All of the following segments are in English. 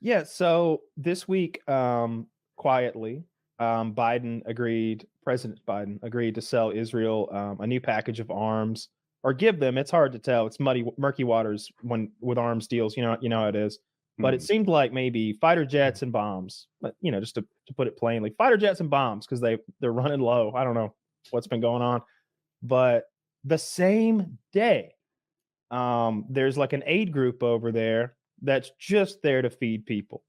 Yeah, so this week, quietly, President Biden agreed to sell Israel a new package of arms or give them. It's hard to tell. It's murky waters when with arms deals. You know how it is. But it Hmm. seemed like maybe fighter jets and bombs. But just to put it plainly, fighter jets and bombs because they're running low. I don't know what's been going on, but the same day, there's like an aid group over there that's just there to feed people.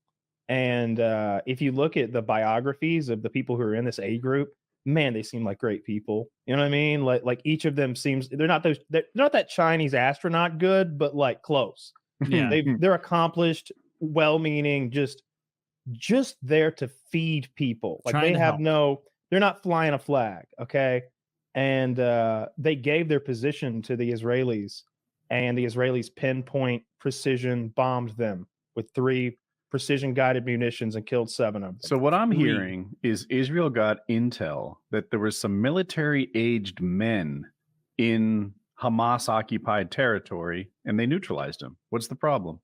And if you look at the biographies of the people who are in this aid group, man, they seem like great people. You know what I mean? Like each of them seems they're not that Chinese astronaut good, but like close. Yeah. They're accomplished, well-meaning, just there to feed people. Like Trying they to have help. they're not flying a flag, okay? And they gave their position to the Israelis, and the Israelis pinpoint precision bombed them with 3 precision guided munitions and killed 7 of them. So what I'm 3. hearing is Israel got intel that there were some military-aged men in Hamas-occupied territory, and they neutralized them. What's the problem?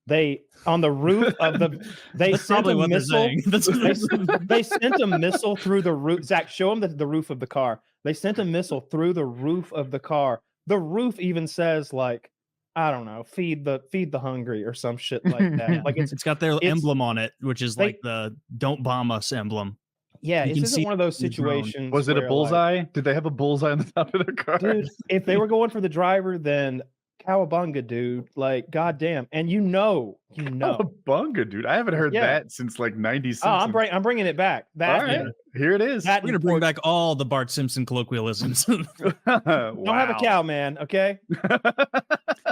They on the roof of the they That's sent probably a what they're missile. saying. They sent a missile through the roof. Zach, show them the roof of the car. They sent a missile through the roof of the car. The roof even says like, I don't know, feed the hungry or some shit like that. Like it's got their it's- emblem on it, which is like the "Don't bomb us" emblem. yeah, You this can isn't see one of those the drone. situations. Was it a where, like, bullseye? Did they have a bullseye on the top of their car? dude, if they were going for the driver, then cowabunga, dude. Like, goddamn. And you know. Cowabunga, dude. I haven't heard Yeah. that since like 96. Oh, I'm bringing it back. All right, here it is. That We're gonna bring back all the Bart Simpson colloquialisms. Don't have a cow, man. Okay.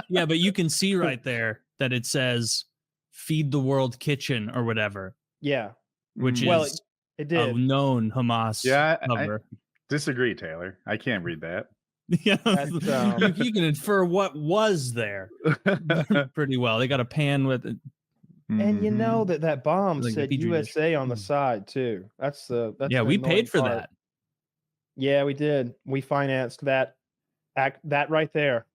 Yeah, but you can see right there that it says "Feed the World Kitchen" or whatever, Yeah. which Well, is it a did. known Hamas Yeah, I cover. disagree, Taylor. I can't read that. Yeah, That's, you can infer what was there pretty well. They got a pan with it. And you know that bomb Like a said Petri dish. USA on the side too. That's the We annoying paid for part. that. Yeah, we did. We financed that right there.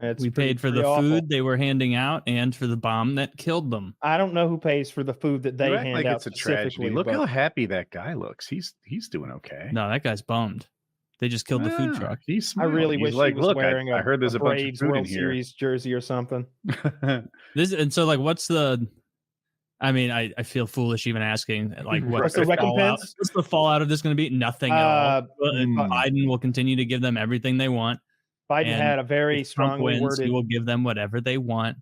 It's We paid for the awful. food they were handing out and for the bomb that killed them. I don't know who pays for the food that they You act hand like out it's a tragedy. specifically. Look but how happy that guy looks. He's doing okay. No, that guy's bummed. They just killed the food truck. He's I smart. really He's wish like, he was look, wearing I heard there's a bunch of Braves food in World here. Series jersey or something. What's the? I mean, I feel foolish even asking. Like, What's the recompense? What's the fallout of this going to be? Nothing at all. Biden will continue to give them everything they want. Biden And had a very if Trump strongly wins, worded. he will give them whatever they want.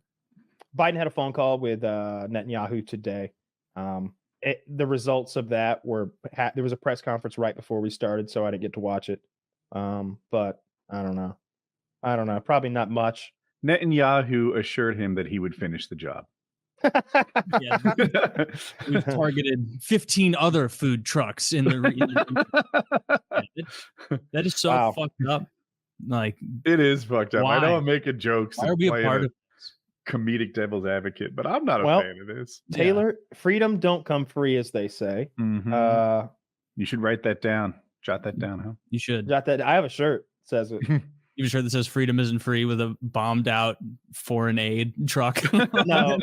Biden had a phone call with Netanyahu today. The results of that were there was a press conference right before we started, so I didn't get to watch it. But I don't know. Probably not much. Netanyahu assured him that he would finish the job. Yeah, we've targeted 15 other food trucks in the. That is so fucked up. Like, it is fucked up. Why? I know I'm making jokes. Why are we a part of comedic devil's advocate, but I'm not a fan of this. Taylor, freedom don't come free, as they say. You should write that down. Jot that down, huh? You should. Jot that. I have a shirt that says it. You have a shirt that says "Freedom isn't free" with a bombed out foreign aid truck. No,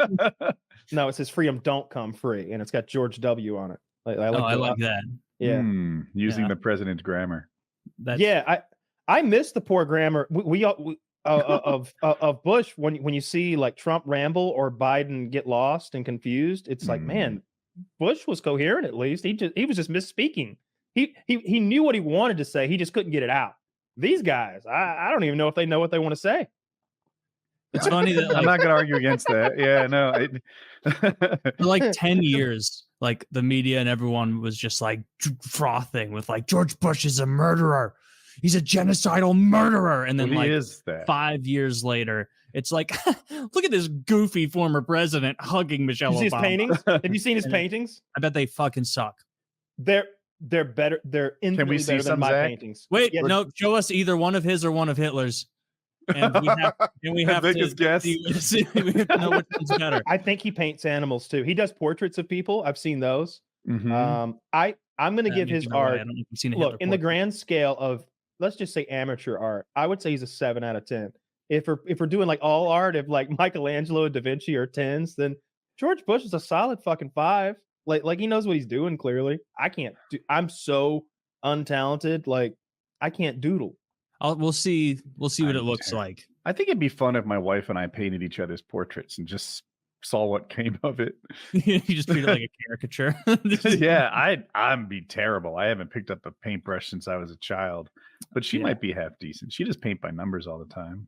it says "Freedom don't come free," and it's got George W. on it. I like that. Yeah, using the president's grammar. I miss the poor grammar. Of Bush when you see like Trump ramble or Biden get lost and confused. It's like, man, Bush was coherent at least. He was just misspeaking. He knew what he wanted to say. He just couldn't get it out. These guys, I don't even know if they know what they want to say. It's funny that I'm not going to argue against that. Yeah, no. For like 10 years, like the media and everyone was just like frothing with like George Bush is a murderer. He's a genocidal murderer. And then he is that. 5 years later, it's like, look at this goofy former president hugging Michelle Obama. His paintings? Have you seen his paintings? I bet they fucking suck. They're better. They're infinitely better than my paintings. Wait, no, show us either one of his or one of Hitler's. And we have to guess. We have to know which one's better. I think he paints animals too. He does portraits of people. I've seen those. I'm going to give his art. Look, in the grand scale of, let's just say amateur art, I would say he's a 7 out of 10. If we're doing like all art, if like Michelangelo and Da Vinci are 10s, then George Bush is a solid fucking 5. Like he knows what he's doing. Clearly, I can't. I'm so untalented. Like I can't doodle. We'll see. We'll see what I'm it looks terrible. like. I think it'd be fun if my wife and I painted each other's portraits and just saw what came of it. You just treat it like a caricature. Yeah, I'm be terrible. I haven't picked up a paintbrush since I was a child, but she Yeah. might be half decent. She just paint by numbers all the time.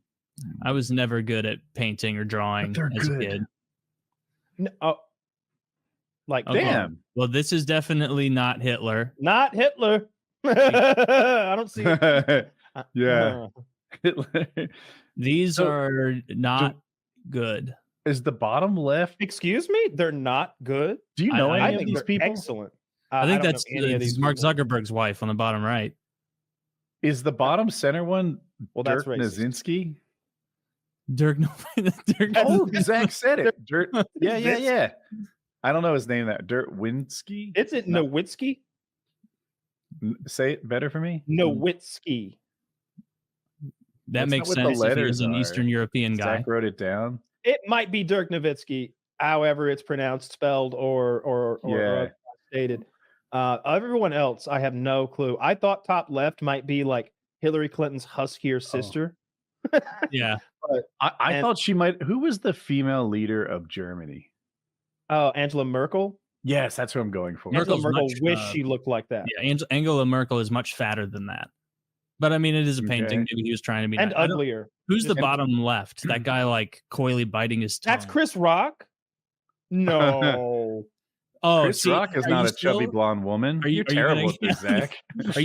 I was never good at painting or drawing they're as a good. kid. No, like Okay. Damn. Well, this is definitely not Hitler. not Hitler. I don't see. Yeah. Hitler. These So, are not good. Is the bottom left? Excuse me, they're not good. Do you I- know I I any of think these they're people? excellent. I think don't know that's any of this these is Mark people. Zuckerberg's wife on the bottom right. Is the bottom center one Well, that's Dirk racist. Nowitzki? Dirk. Dirk Oh, Zach said it. Dirk. Yeah, This- yeah. I don't know his name. That Dirk Winsky. Is it No. Nowitzki? Say it better for me. Nowitzki. That That's makes not what the sense if he was letters an are. Eastern European guy. Zach wrote it down. It might be Dirk Nowitzki, however it's pronounced, spelled, or Yeah. stated. Everyone else, I have no clue. I thought top left might be like Hillary Clinton's huskier sister. Yeah. I And- thought she might. Who was the female leader of Germany? Oh, Angela Merkel. Yes, that's what I'm going for. Merkel- Angela Merkel's Merkel much, wish she looked like that. Yeah. Angela Merkel is much fatter than that. But I mean, it is a painting. Okay. Maybe he was trying to be And nice. I don't- uglier. Who's the Just- bottom left? That guy like coyly biting his tongue. That's Chris Rock. No. Oh, Chris see, Rock is are not you a chubby still- blonde woman. are you- You're are you terrible gonna- at this, Zach. Are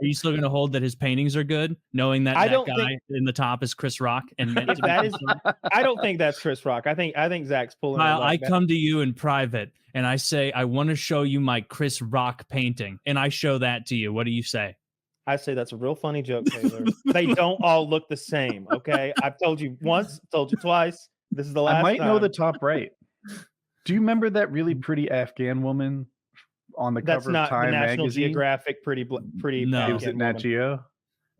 you still gonna hold that his paintings are good, knowing that I that don't guy think- in the top is Chris Rock and meant If to be that is- Chris Rock? I don't think that's Chris Rock. I think Zach's pulling. it Kyle, like I that. come to you in private and I say I want to show you my Chris Rock painting, and I show that to you. What do you say? I say that's a real funny joke, Taylor. They don't all look the same. Okay, I've told you once, told you twice. This is the last. I might know time. the top right. Do you remember that really pretty Afghan woman on the That's cover not of Time the National magazine? Geographic. Pretty. No. Was Afghan it Nat woman. Geo?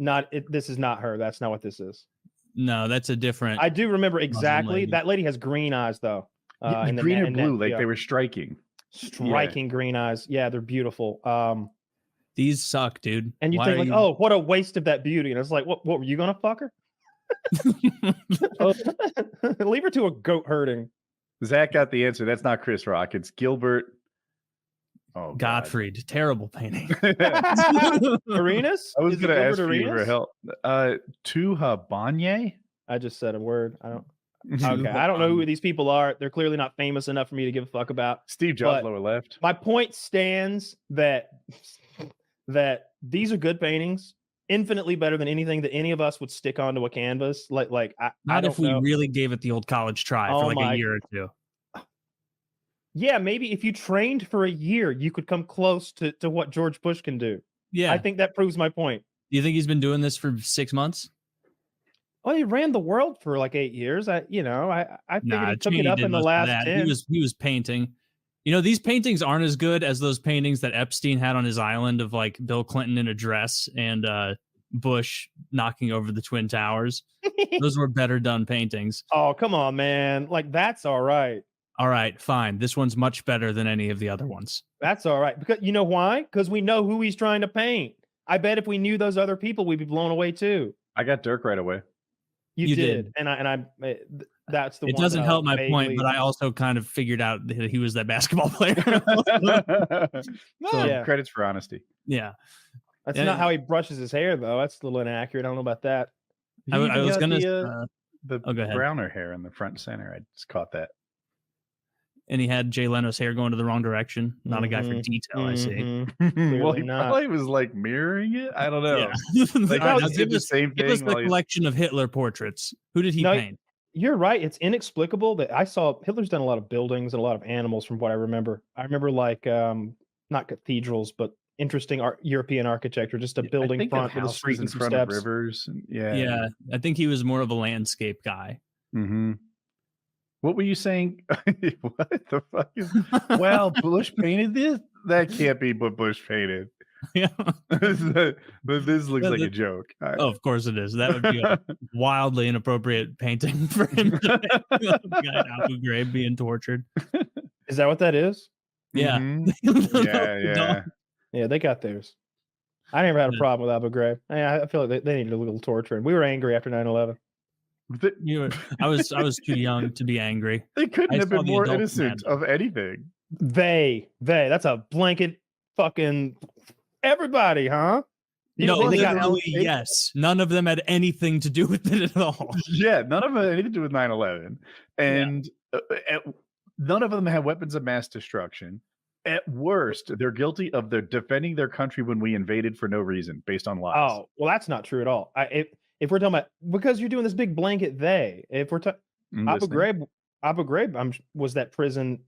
Not. This is not her. That's not what this is. No, that's a different. I do remember exactly. lady. That lady has green eyes though. Yeah, in the green Na- or in Nat blue, like Geo. they were striking. striking green eyes. Yeah, they're beautiful. These suck, dude. And you Why think are like, oh, what a waste of that beauty. And it's like, what were you gonna fuck her? Leave her to a goat herding. Zach got the answer. That's not Chris Rock. It's Gilbert. Oh, God. Gottfried, terrible painting. Arenas? I was Is it going to Gilbert ask you for Arenas? help. Tuha Banye? I just said a word. I don't. Okay, I don't know who these people are. They're clearly not famous enough for me to give a fuck about. Steve Jobs, but- lower left. My point stands that these are good paintings, infinitely better than anything that any of us would stick onto a canvas. I Not don't if we know. really gave it the old college try Oh for like my- a year or two. Yeah, maybe if you trained for a year, you could come close to what George Bush can do. Yeah. I think that proves my point. Do you think he's been doing this for 6 months? Well, he ran the world for like 8 years. I figured Nah, he took Cheney it up did in the most of last that. 10. He was painting. You know, these paintings aren't as good as those paintings that Epstein had on his island of like Bill Clinton in a dress and Bush knocking over the Twin Towers. Those were better done paintings. Oh, come on, man. Like, that's all right. All right, fine. This one's much better than any of the other ones. That's all right. Because you know why? Because we know who he's trying to paint. I bet if we knew those other people, we'd be blown away too. I got Dirk right away. You You did. did. And that's the It one doesn't that help my vaguely- point, but I also kind of figured out that he was that basketball player. No, Yeah. credits for honesty. Yeah. That's Yeah. not how he brushes his hair, though. That's a little inaccurate. I don't know about that. I He was even going got to. the Oh, go ahead. browner hair in the front and center. I just caught that. And he had Jay Leno's hair going to the wrong direction. Not a guy for Mhm. detail, I see. Mhm. Well, he not. probably was like mirroring it. I don't know. Yeah. Like, All right, he now did give the us, same give us thing the while he's- collection of Hitler portraits. Who did he No, paint? You're right. It's inexplicable that I saw Hitler's done a lot of buildings and a lot of animals from what I remember. I remember like not cathedrals, but interesting European architecture, just a I building think of front with a houses street in and some front of steps. rivers. And, Yeah, I think he was more of a landscape guy. Mm-hmm. What were you saying? What the fuck is? Well, Bush painted this. That can't be what Bush painted. Yeah. This looks like a joke. Oh, of course it is. That would be a wildly inappropriate painting for him. To guy in Abu Ghraib being tortured. Is that what that is? Yeah. Mhm. Yeah. Yeah, they got theirs. I never had a Yeah. problem with Abu Ghraib. I feel like they needed a little torture, and we were angry after 9/11. I was too young to be angry. They couldn't I have saw been the more adult innocent commando. of anything. That's a blanket fucking everybody, huh? You No, think they got literally, yes. None of them had anything to do with it at all. Yeah, none of them had anything to do with 9/11. And none of them had weapons of mass destruction. At worst, they're guilty of defending their country when we invaded for no reason, based on lies. Oh, well, that's not true at all. If we're talking about, because you're doing this big blanket if we're talking Abu Ghraib was that prison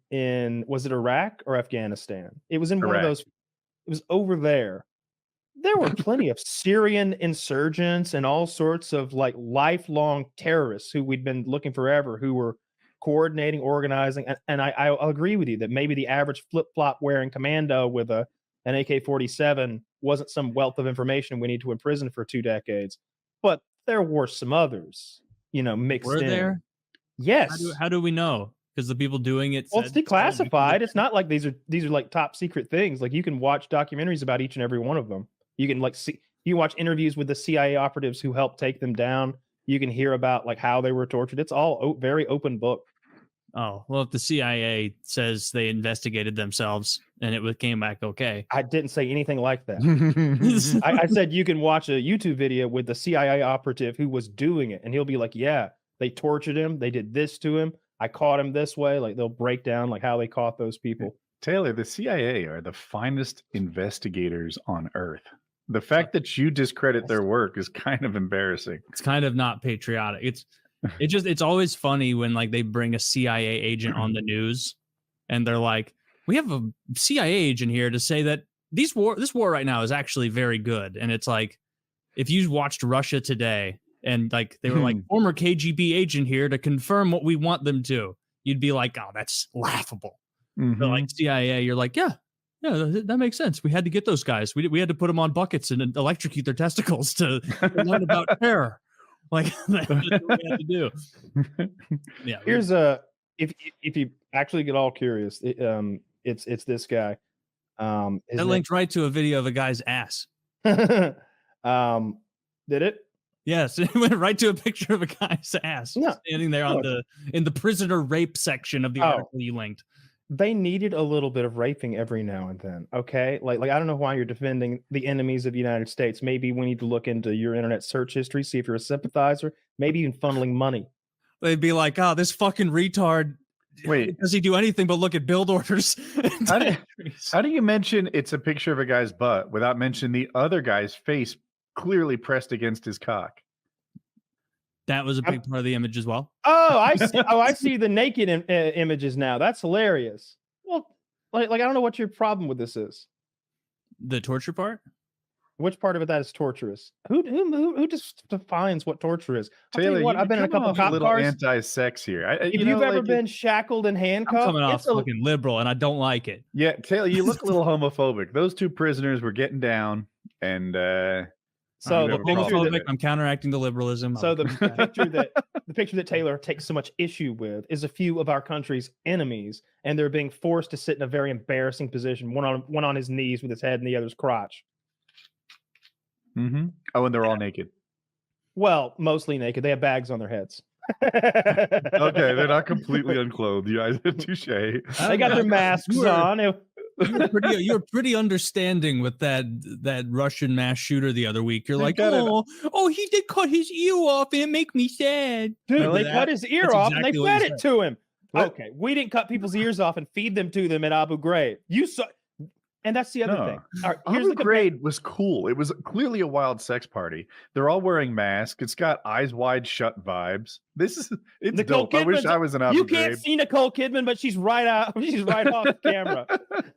was it Iraq or Afghanistan? It was in one of Iraq. those. It was over there. There were plenty of Syrian insurgents and all sorts of like lifelong terrorists who we'd been looking forever, who were coordinating, organizing. And I'll agree with you that maybe the average flip-flop wearing commando with an AK-47 wasn't some wealth of information we need to imprison for 2 decades. But there were some others, mixed Were in. there? Yes. How do we know? Because the people doing it. Well, it's declassified. It's not like these are like top secret things. Like you can watch documentaries about each and every one of them. You can you watch interviews with the CIA operatives who helped take them down. You can hear about like how they were tortured. It's all very open book. Oh, well, if the CIA says they investigated themselves and it came back okay. I didn't say anything like that. I said you can watch a YouTube video with the CIA operative who was doing it, and he'll be like, yeah, they tortured him. They did this to him. I caught him this way. Like they'll break down like how they caught those people. Taylor, the CIA are the finest investigators on earth. The fact that you discredit their work is kind of embarrassing. It's kind of not patriotic. It's always funny when like they bring a CIA agent on the news and they're like, we have a CIA agent here to say that this war right now is actually very good. And it's like, if you watched Russia Today and like they were like former KGB agent here to confirm what we want them to, you'd be like, oh, that's laughable. But like CIA, you're like, yeah, that makes sense. We had to get those guys. We had to put them on buckets and electrocute their testicles to learn about terror. Like that's what we had to do. Yeah. Here's if you actually get all curious, it's this guy. That linked right to a video of a guy's ass. Did it? Yes, it went right to a picture of a guy's ass standing there in the prisoner rape section of the article you linked. They needed a little bit of raping every now and then, okay? Like I don't know why you're defending the enemies of the United States. Maybe we need to look into your internet search history, see if you're a sympathizer, maybe even funneling money. They'd be like, oh, this fucking retard. Wait. Does he do anything but look at build orders? How do you mention it's a picture of a guy's butt without mentioning the other guy's face clearly pressed against his cock? That was a big part of the image as well. Oh, I see. I see the naked images now. That's hilarious. Well, like I don't know what your problem with this is. The torture part? Which part of it that is torturous? Who just defines what torture is? Taylor, I've been in a couple of cop cars. Anti-sex here. If you've ever been shackled and handcuffed, I'm coming off fucking liberal, and I don't like it. Yeah, Taylor, you look a little homophobic. Those two prisoners were getting down, and so the homophobic. I'm counteracting the liberalism. So the picture that Taylor takes so much issue with is a few of our country's enemies, and they're being forced to sit in a very embarrassing position, one on his knees with his head in the other's crotch. Oh, and they're all naked. Well, mostly naked. They have bags on their heads. Okay, they're not completely unclothed. You guys, touche. They got their masks on. You're pretty understanding with that Russian mass shooter the other week. You're like, he did cut his ear off and it make me sad. Dude, they cut his ear off and they fed it to him. Okay, we didn't cut people's ears off and feed them to them at Abu Ghraib. You saw. And that's the other thing. All right, Abu Ghraib was cool. It was clearly a wild sex party. They're all wearing masks. It's got eyes wide shut vibes. It's dope. I wish I was an Abu Ghraib. You can't see Nicole Kidman, but she's right out. She's right off camera.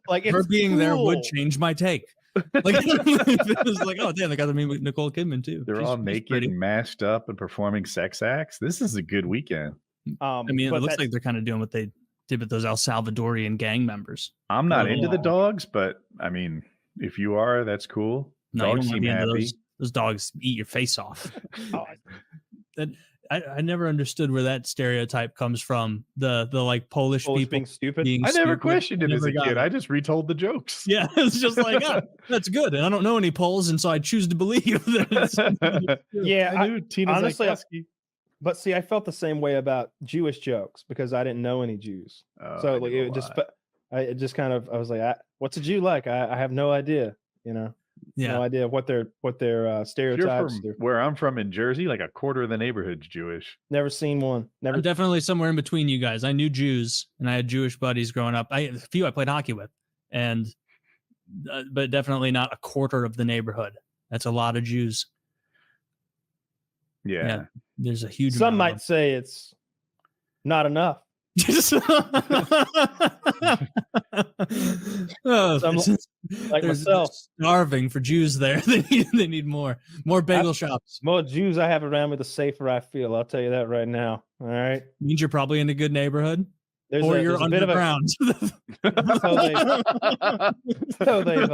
Like her being there would change my take. Like it was like, oh damn, they got to meet with Nicole Kidman too. They're all naked and mashed up and performing sex acts. This is a good weekend. I mean, it looks like they're kind of doing what they did with those El Salvadorian gang members. I'm not into the dogs, but I mean, If you are, that's cool. No, you Dogs don't want to seem be into happy. those dogs eat your face off. Oh, That I never understood where that stereotype comes from. The like Polish Polish people being stupid. being I never stupid. questioned it as Never a got kid. it. I just retold the jokes. Yeah, it's just like, that's good. And I don't know any Poles, and so I choose to believe that it's true. Yeah, I knew Tina honestly, Zajkowski. but see, I felt the same way about Jewish jokes because I didn't know any Jews. Oh, So I like knew a it just, lot. it just kind of, I was like, what's a Jew like? I have no idea. You know, Yeah. no idea what their If you're stereotypes. from where I'm from in Jersey, like a quarter of the neighborhood's Jewish. Never seen one. Never. I'm definitely somewhere in between you guys. I knew Jews and I had Jewish buddies growing up. A few I played hockey with, and but definitely not a quarter of the neighborhood. That's a lot of Jews. Yeah. There's a huge. Some amount might say it's not enough. Oh, Some, like there's myself. starving for Jews there. They need more bagel shops. More Jews I have around me, the safer I feel. I'll tell you that right now. All right. Means you're probably in a good neighborhood, There's or a, you're there's a bit of a underground. so they've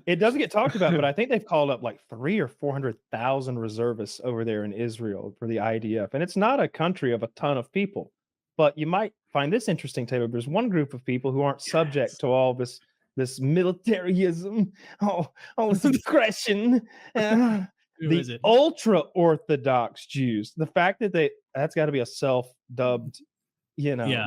it doesn't get talked about, but I think they've called up like 300,000 or 400,000 reservists over there in Israel for the IDF, and it's not a country of a ton of people. But you might find this interesting, Taylor. There's one group of people who aren't subject to all this militarism, this aggression. Who is The it? ultra Orthodox Jews. The fact that that's got to be a self-dubbed,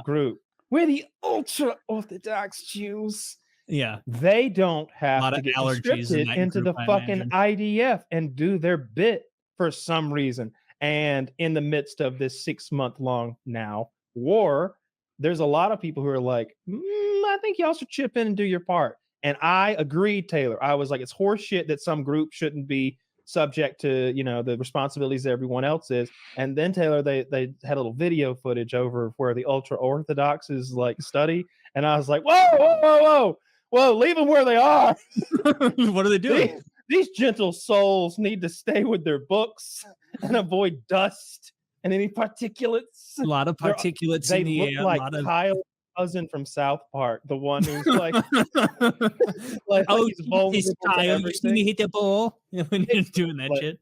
group. We're the ultra Orthodox Jews. Yeah, They don't have Lot to of get allergies in conscripted that into group, the I fucking imagine. IDF and do their bit for some reason. And in the midst of this 6-month-long now war, there's a lot of people who are like, I think y'all should chip in and do your part. And I agreed, Taylor. I was like, it's horseshit that some group shouldn't be subject to, the responsibilities that everyone else is. And then, Taylor, they had a little video footage over where the ultra Orthodoxes like study. And I was like, whoa, leave them where they are. What are they doing? These gentle souls need to stay with their books and avoid dust and any particulates. A lot of particulates They in the look air. like A lot of... Kyle Cousin from South Park, the one who's like, oh, he's vulnerable this to Kyle, you see me everything. hit the ball when you're doing that Like, shit.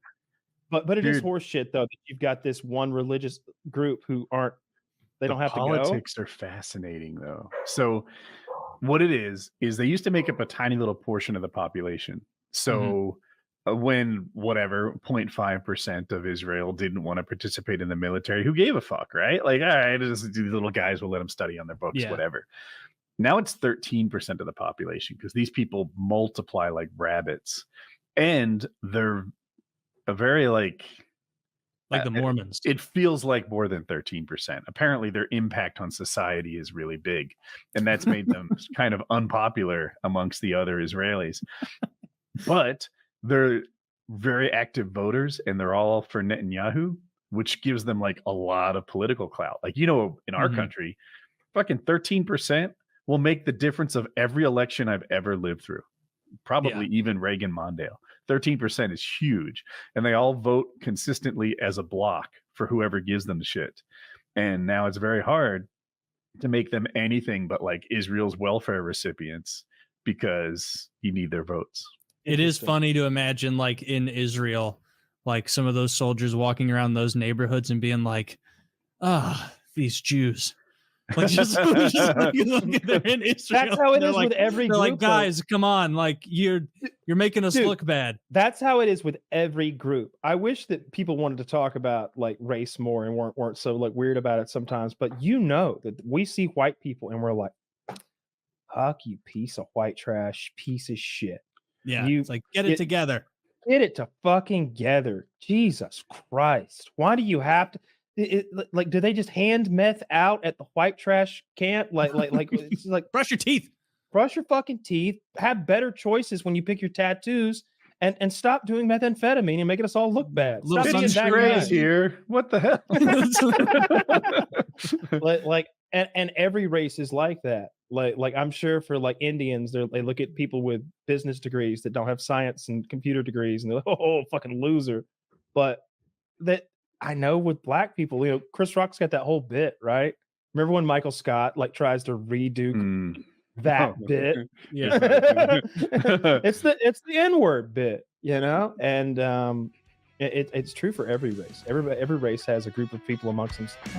But it is Dude. horse shit though that you've got this one religious group who don't have to go. Politics are fascinating though. So what it is they used to make up a tiny little portion of the population. So when 0.5% of Israel didn't want to participate in the military, who gave a fuck, right? Like, all right, these little guys will let them study on their books, whatever. Now it's 13% of the population because these people multiply like rabbits, and they're a very like the Mormons. It feels like more than 13%. Apparently, their impact on society is really big, and that's made them kind of unpopular amongst the other Israelis. But they're very active voters, and they're all for Netanyahu, which gives them like a lot of political clout. Like, in our country, fucking 13% will make the difference of every election I've ever lived through. Probably even Reagan Mondale. 13% is huge. And they all vote consistently as a block for whoever gives them the shit. And now it's very hard to make them anything but like Israel's welfare recipients because you need their votes. It is funny to imagine, like, in Israel, like some of those soldiers walking around those neighborhoods and being like, these Jews. Like, just like, they're in Israel. That's how it is like, with every they're group. like, guys, come on. Like, you're making us look bad. That's how it is with every group. I wish that people wanted to talk about like race more and weren't so like weird about it sometimes. But that we see white people and we're like, fuck you, piece of white trash, piece of shit. Yeah, it's like, get it together. Get it to fucking together. Jesus Christ. Why do you have to? Like, do they just hand meth out at the white trash camp? Like, it's like brush your teeth. Brush your fucking teeth. Have better choices when you pick your tattoos, and stop doing methamphetamine and making us all look bad. Little Stop being that Gray's guy. here. What the hell? And every race is like that. Like I'm sure for like Indians, they look at people with business degrees that don't have science and computer degrees, and they're like, oh, fucking loser. But that I know with black people, Chris Rock's got that whole bit, right? Remember when Michael Scott like tries to redo that bit. Yeah. it's the N-word bit, you know, and it's true for every race. Every race has a group of people amongst themselves.